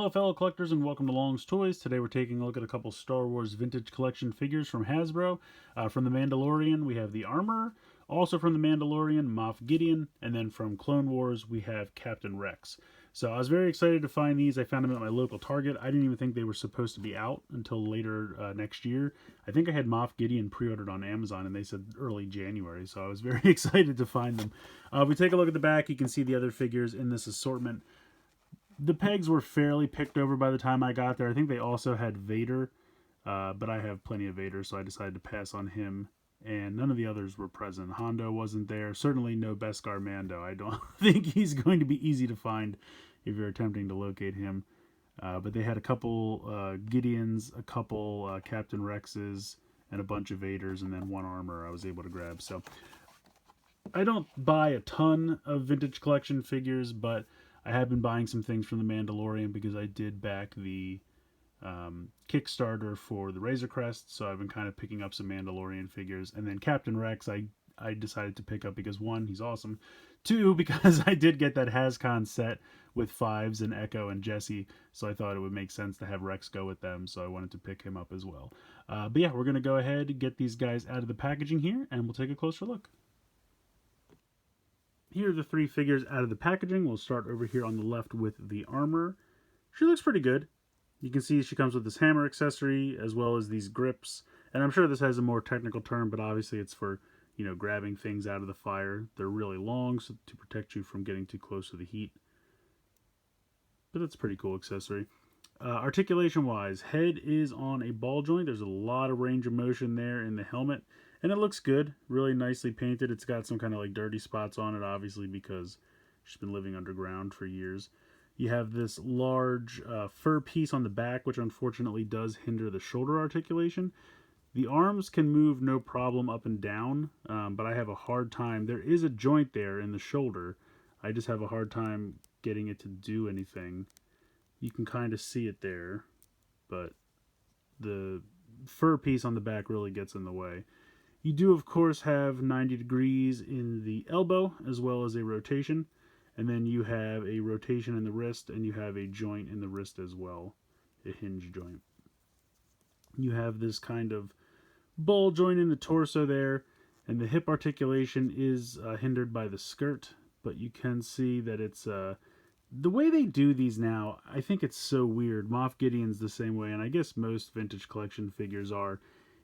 Hello fellow collectors and welcome to Long's Toys. Today we're taking a look at a couple Star Wars vintage collection figures from Hasbro. From The Mandalorian we have the Armor, also from The Mandalorian Moff Gideon, and then from Clone Wars we have Captain Rex. So I was very excited to find these. I found them at my local Target. I didn't even think they were supposed to be out until later next year. I think I had Moff Gideon pre-ordered on Amazon and they said early January, so I was very excited to find them. We take a look at the back. You can see the other figures in this assortment. The pegs were fairly picked over by the time I got there. I think they also had Vader, but I have plenty of Vader, so I decided to pass on him. And none of the others were present. Hondo wasn't there. Certainly no Beskar Mando. I don't think he's going to be easy to find if you're attempting to locate him. But they had a couple Gideons, a couple Captain Rexes, and a bunch of Vaders, and then one Armor I was able to grab. So I don't buy a ton of vintage collection figures, but I have been buying some things from The Mandalorian because I did back the Kickstarter for the Razor Crest, so I've been kind of picking up some Mandalorian figures. And then Captain Rex I decided to pick up because one, he's awesome. Two, because I did get that HasCon set with Fives and Echo and Jesse, so I thought it would make sense to have Rex go with them, so I wanted to pick him up as well. But yeah, we're going to go ahead and get these guys out of the packaging here, and we'll take a closer look. Here are the three figures out of the packaging. We'll start over here on the left with the Armor. She looks pretty good. You can see she comes with this hammer accessory as well as these grips. And I'm sure this has a more technical term, but obviously it's for, grabbing things out of the fire. They're really long so to protect you from getting too close to the heat. But that's a pretty cool accessory. Articulation-wise, head is on a ball joint. There's a lot of range of motion there in the helmet. And it looks good, really nicely painted. It's got some kind of like dirty spots on it, obviously, because she's been living underground for years. You have this large fur piece on the back, which unfortunately does hinder the shoulder articulation. The arms can move no problem up and down, but I have a hard time. There is a joint there in the shoulder. I just have a hard time getting it to do anything. You can kind of see it there, but the fur piece on the back really gets in the way. You do, of course, have 90 degrees in the elbow, as well as a rotation. And then you have a rotation in the wrist, and you have a joint in the wrist as well, a hinge joint. You have this kind of ball joint in the torso there, and the hip articulation is hindered by the skirt, but you can see that it's... the way they do these now, I think it's so weird. Moff Gideon's the same way, and I guess most vintage collection figures are.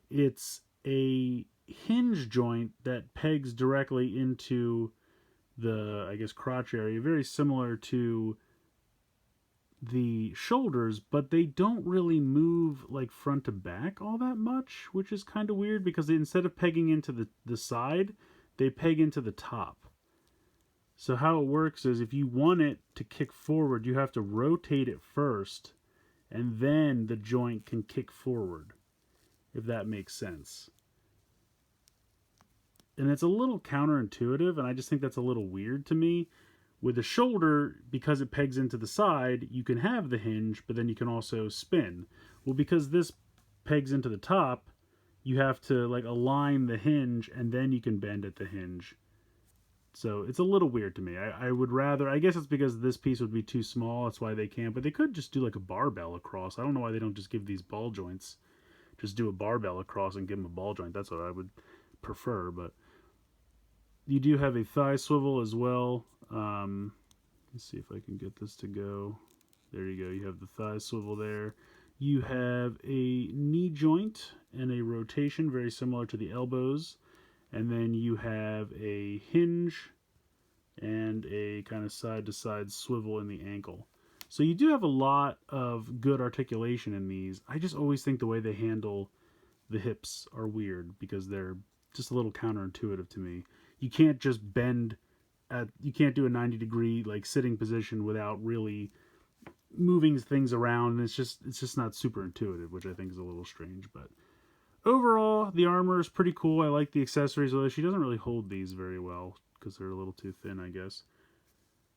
It's a hinge joint that pegs directly into the, I guess, crotch area, very similar to the shoulders, but they don't really move like front to back all that much, which is kind of weird because instead of pegging into the side, they peg into the top. So how it works is if you want it to kick forward, you have to rotate it first, and then the joint can kick forward, if that makes sense. And it's a little counterintuitive, and I just think that's a little weird to me. With the shoulder, because it pegs into the side, you can have the hinge, but then you can also spin. Well, because this pegs into the top, you have to like align the hinge, and then you can bend at the hinge. So it's a little weird to me. I would rather, I guess it's because this piece would be too small, that's why they can't, but they could just do like a barbell across. I don't know why they don't just give these ball joints. Just do a barbell across and give them a ball joint. That's what I would prefer, but you do have a thigh swivel as well. Let's see if I can get this to go. There you go. You have the thigh swivel there. You have a knee joint and a rotation, very similar to the elbows. And then you have a hinge and a kind of side-to-side swivel in the ankle. So you do have a lot of good articulation in these. I just always think the way they handle the hips are weird because they're just a little counterintuitive to me. You can't just bend you can't do a 90-degree like sitting position without really moving things around. And it's just not super intuitive, which I think is a little strange. But overall, the armor is pretty cool. I like the accessories, although she doesn't really hold these very well because they're a little too thin, I guess.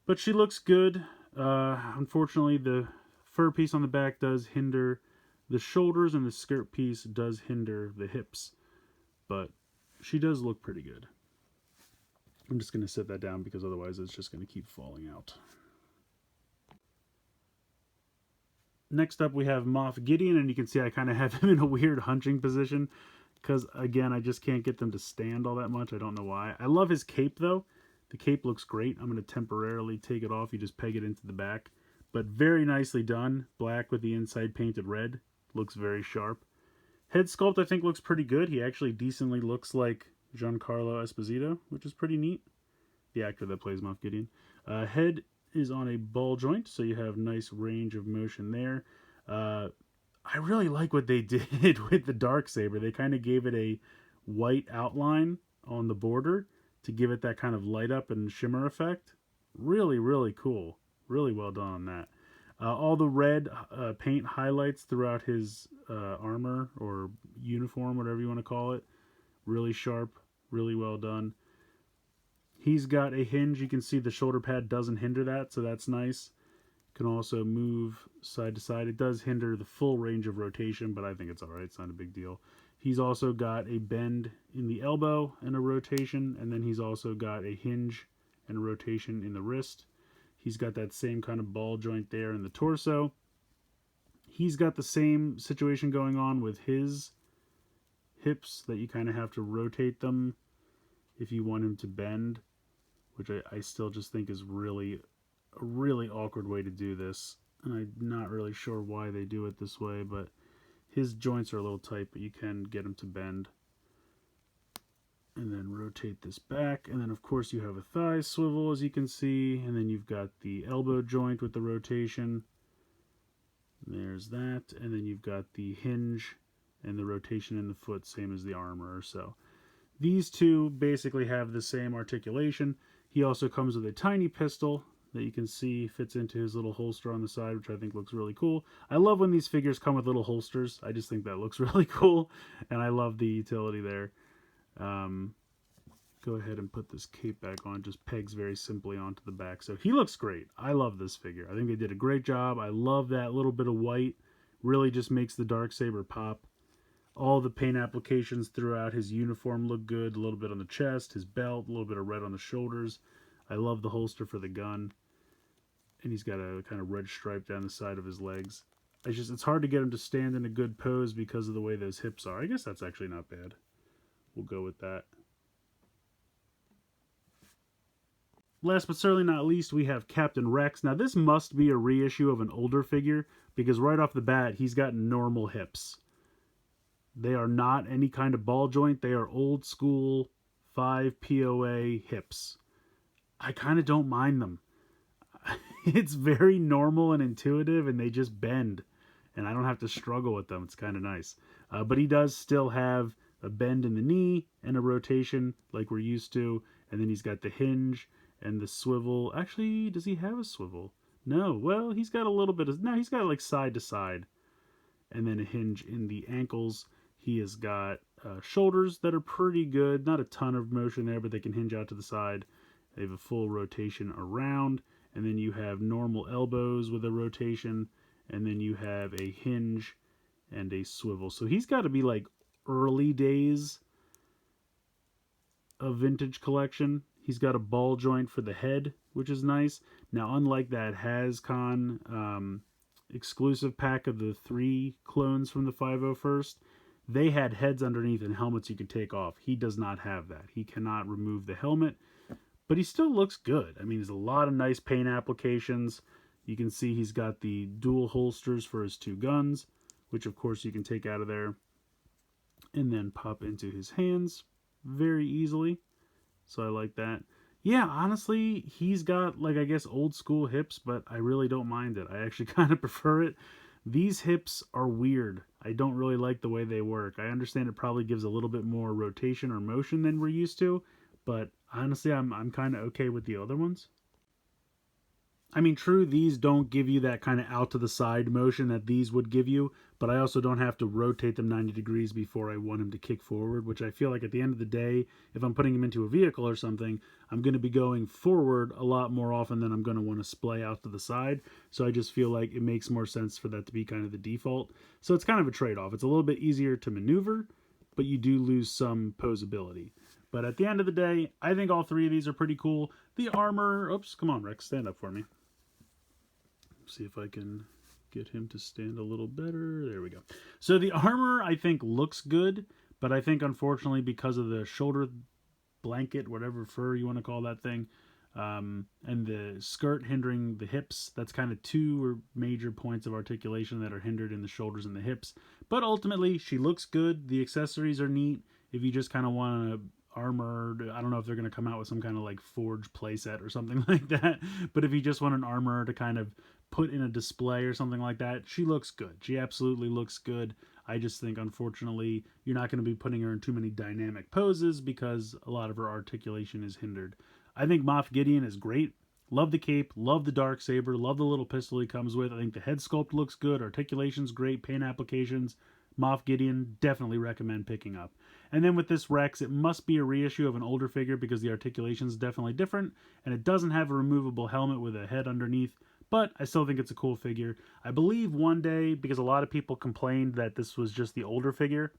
But she looks good. Unfortunately, the fur piece on the back does hinder the shoulders, and the skirt piece does hinder the hips. But she does look pretty good. I'm just going to set that down because otherwise it's just going to keep falling out. Next up, we have Moff Gideon, and you can see I kind of have him in a weird hunching position because, again, I just can't get them to stand all that much. I don't know why. I love his cape, though. The cape looks great. I'm going to temporarily take it off. You just peg it into the back. But very nicely done. Black with the inside painted red. Looks very sharp. Head sculpt, I think, looks pretty good. He actually decently looks like Giancarlo Esposito, which is pretty neat. The actor that plays Moff Gideon. Head is on a ball joint, so you have nice range of motion there. I really like what they did with the Darksaber. They kind of gave it a white outline on the border to give it that kind of light up and shimmer effect. Really, really cool. Really well done on that. All the red paint highlights throughout his armor or uniform, whatever you want to call it. Really sharp, really well done. He's got a hinge. You can see the shoulder pad doesn't hinder that, so that's nice. Can also move side to side. It does hinder the full range of rotation, but I think it's alright. It's not a big deal. He's also got a bend in the elbow and a rotation, and then he's also got a hinge and a rotation in the wrist. He's got that same kind of ball joint there in the torso. He's got the same situation going on with his hips that you kind of have to rotate them if you want him to bend, which I still just think is really a really awkward way to do this. And I'm not really sure why they do it this way, but his joints are a little tight, but you can get him to bend. And then rotate this back. And then, of course, you have a thigh swivel, as you can see. And then you've got the elbow joint with the rotation. There's that. And then you've got the hinge and the rotation in the foot, same as the armor. So these two basically have the same articulation. He also comes with a tiny pistol that you can see fits into his little holster on the side, which I think looks really cool. I love when these figures come with little holsters. I just think that looks really cool, and I love the utility there. Go ahead and put this cape back on. Just pegs very simply onto the back. So he looks great. I love this figure. I think they did a great job. I love that little bit of white. Really just makes the Darksaber pop. All the paint applications throughout his uniform look good. A little bit on the chest, his belt, a little bit of red on the shoulders. I love the holster for the gun. And he's got a kind of red stripe down the side of his legs. It's hard to get him to stand in a good pose because of the way those hips are. I guess that's actually not bad. We'll go with that. Last but certainly not least, we have Captain Rex. Now, this must be a reissue of an older figure because right off the bat, he's got normal hips. They are not any kind of ball joint. They are old school 5 POA hips. I kind of don't mind them. It's very normal and intuitive, and they just bend. And I don't have to struggle with them. It's kind of nice. But he does still have a bend in the knee and a rotation like we're used to. And then he's got the hinge and the swivel. Actually, does he have a swivel? No. Well, he's got a little bit of... No, he's got like side to side. And then a hinge in the ankles. He has got shoulders that are pretty good. Not a ton of motion there, but they can hinge out to the side. They have a full rotation around. And then you have normal elbows with a rotation. And then you have a hinge and a swivel. So he's got to be like early days of vintage collection. He's got a ball joint for the head, which is nice. Now, unlike that HasCon exclusive pack of the 3 clones from the 501st, they had heads underneath and helmets you could take off. He does not have that. He cannot remove the helmet, but he still looks good. I mean, there's a lot of nice paint applications. You can see he's got the dual holsters for his 2 guns, which of course you can take out of there and then pop into his hands very easily. So I like that. Yeah, honestly, he's got, like, I guess old school hips, but I really don't mind it. I actually kind of prefer it. These hips are weird. I don't really like the way they work. I understand it probably gives a little bit more rotation or motion than we're used to, but honestly, I'm kind of okay with the other ones. I mean, true, these don't give you that kind of out to the side motion that these would give you, but I also don't have to rotate them 90 degrees before I want him to kick forward, which I feel like at the end of the day, if I'm putting him into a vehicle or something, I'm going to be going forward a lot more often than I'm going to want to splay out to the side. So I just feel like it makes more sense for that to be kind of the default. So it's kind of a trade-off. It's a little bit easier to maneuver, but you do lose some posability. But at the end of the day, I think all 3 of these are pretty cool. The armor, oops, come on, Rex, stand up for me. See if I can get him to stand a little better. There we go. So the armor, I think, looks good, but I think, unfortunately, because of the shoulder blanket, whatever fur you want to call that thing, and the skirt hindering the hips, that's kind of two major points of articulation that are hindered in the shoulders and the hips. But ultimately, she looks good. The accessories are neat. If you just kind of want to armor, I don't know if they're going to come out with some kind of like forged playset or something like that, but if you just want an armor to kind of put in a display or something like that, she looks good. She absolutely looks good. I just think, unfortunately, you're not going to be putting her in too many dynamic poses because a lot of her articulation is hindered. I think Moff Gideon is great. Love the cape, love the dark saber, love the little pistol he comes with. I think the head sculpt looks good, articulation's great, paint applications. Moff Gideon, definitely recommend picking up. And then with this Rex, it must be a reissue of an older figure because the articulation is definitely different, and it doesn't have a removable helmet with a head underneath, but I still think it's a cool figure. I believe one day, because a lot of people complained that this was just the older figure,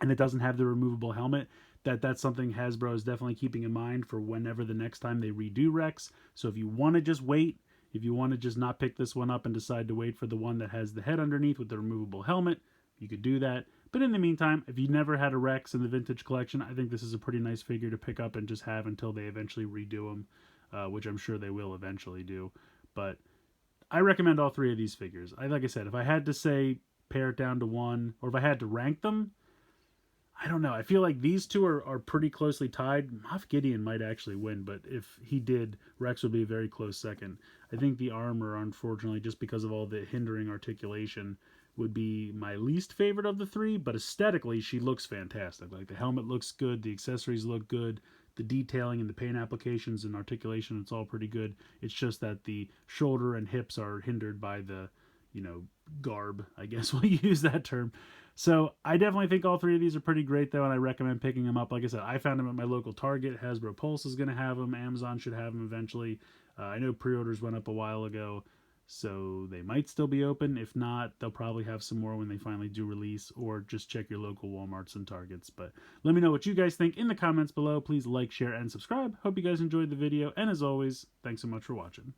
and it doesn't have the removable helmet, that's something Hasbro is definitely keeping in mind for whenever the next time they redo Rex. So if you want to just wait, if you want to just not pick this one up and decide to wait for the one that has the head underneath with the removable helmet, you could do that. But in the meantime, if you never had a Rex in the vintage collection, I think this is a pretty nice figure to pick up and just have until they eventually redo them, which I'm sure they will eventually do. But I recommend all three of these figures. Like I said, if I had to say pare it down to one, or if I had to rank them, I don't know. I feel like these two are pretty closely tied. Moff Gideon might actually win, but if he did, Rex would be a very close second. I think the armor, unfortunately, just because of all the hindering articulation, would be my least favorite of the three, but aesthetically, she looks fantastic. Like, the helmet looks good, the accessories look good, the detailing and the paint applications and articulation, it's all pretty good. It's just that the shoulder and hips are hindered by the, garb, I guess we'll use that term. So I definitely think all three of these are pretty great, though, and I recommend picking them up. Like I said, I found them at my local Target. Hasbro Pulse is going to have them. Amazon should have them eventually. I know pre-orders went up a while ago, so they might still be open. If not, they'll probably have some more when they finally do release, or just check your local Walmarts and Targets. But let me know what you guys think in the comments below. Please like, share, and subscribe. Hope you guys enjoyed the video, and as always, thanks so much for watching.